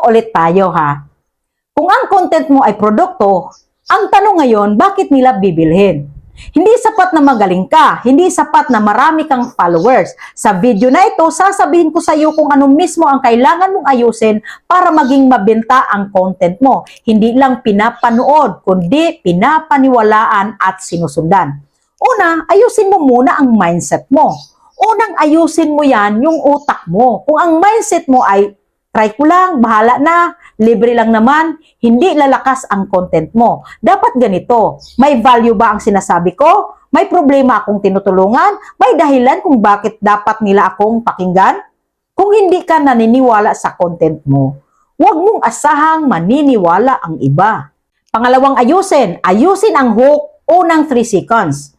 Talk ulit tayo ha. Kung ang content mo ay produkto, ang tanong ngayon, bakit nila bibilhin? Hindi sapat na magaling ka, hindi sapat na marami kang followers. Sa video na ito, sasabihin ko sa iyo kung ano mismo ang kailangan mong ayusin para maging mabenta ang content mo. Hindi lang pinapanood, kundi pinapaniwalaan at sinusundan. Una, ayusin mo muna ang mindset mo. Unang ayusin mo yan, yung utak mo. Kung ang mindset mo ay try ko lang, bahala na, libre lang naman, hindi lalakas ang content mo. Dapat ganito, may value ba ang sinasabi ko? May problema akong tinutulungan? May dahilan kung bakit dapat nila akong pakinggan? Kung hindi ka naniniwala sa content mo, huwag mong asahang maniniwala ang iba. Pangalawang ayusin ang hook unang 3 seconds.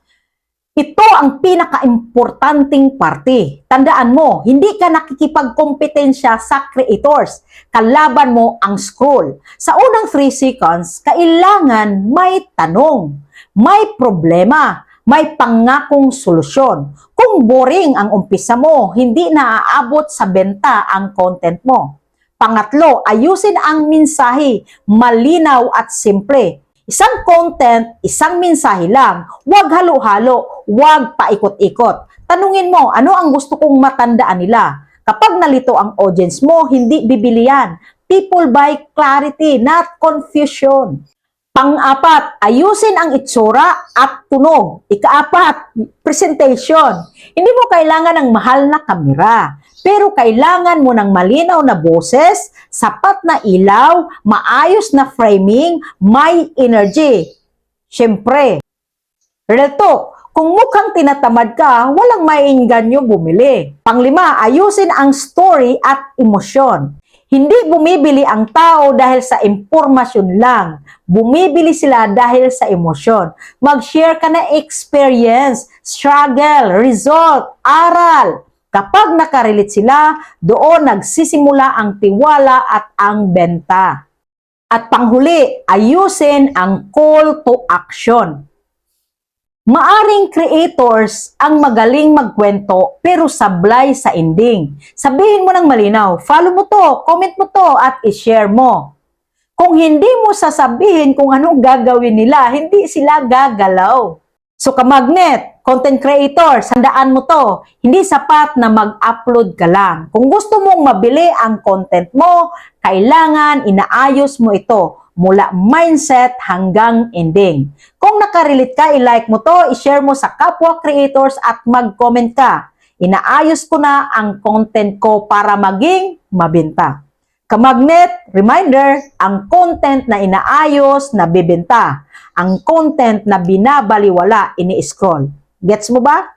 Ito ang pinaka-importanting parte. Tandaan mo, hindi ka nakikipagkompetensya sa creators. Kalaban mo ang scroll. Sa unang 3 seconds, kailangan may tanong, may problema, may pangakong solusyon. Kung boring ang umpisa mo, hindi naaabot sa benta ang content mo. Pangatlo, ayusin ang mensahe, malinaw at simple. Isang content, isang mensahe lang. Huwag halo-halo, huwag paikot-ikot. Tanungin mo, ano ang gusto kong matandaan nila? Kapag nalito ang audience mo, hindi bibili yan. People buy clarity, not confusion. Pang-apat, ayusin ang itsura at tunog. Ika-apat, presentation. Hindi mo kailangan ng mahal na kamera, pero kailangan mo ng malinaw na boses, sapat na ilaw, maayos na framing, may energy. Siyempre, real talk, kung mukhang tinatamad ka, walang maiengganyo bumili. Panglima, ayusin ang story at emosyon. Hindi bumibili ang tao dahil sa impormasyon lang. Bumibili sila dahil sa emosyon. Mag-share ka na experience, struggle, result, aral. Kapag nakarelate sila, doon nagsisimula ang tiwala at ang benta. At panghuli, ayusin ang call to action. Maaring creators ang magaling magkwento pero sablay sa ending. Sabihin mo ng malinaw, follow mo to, comment mo to at i-share mo. Kung hindi mo sasabihin kung anong gagawin nila, hindi sila gagalaw. So kamagnet, content creator, sandaan mo to. Hindi sapat na mag-upload ka lang. Kung gusto mong mabili ang content mo, kailangan inaayos mo ito mula mindset hanggang ending. Kung nakarelate ka, i-like mo to, i-share mo sa kapwa creators at mag-comment ka. Inaayos ko na ang content ko para maging mabenta. Kamagnet, reminder, ang content na inaayos, nabibenta. Ang content na binabaliwala, ini-scroll. Gets mo ba?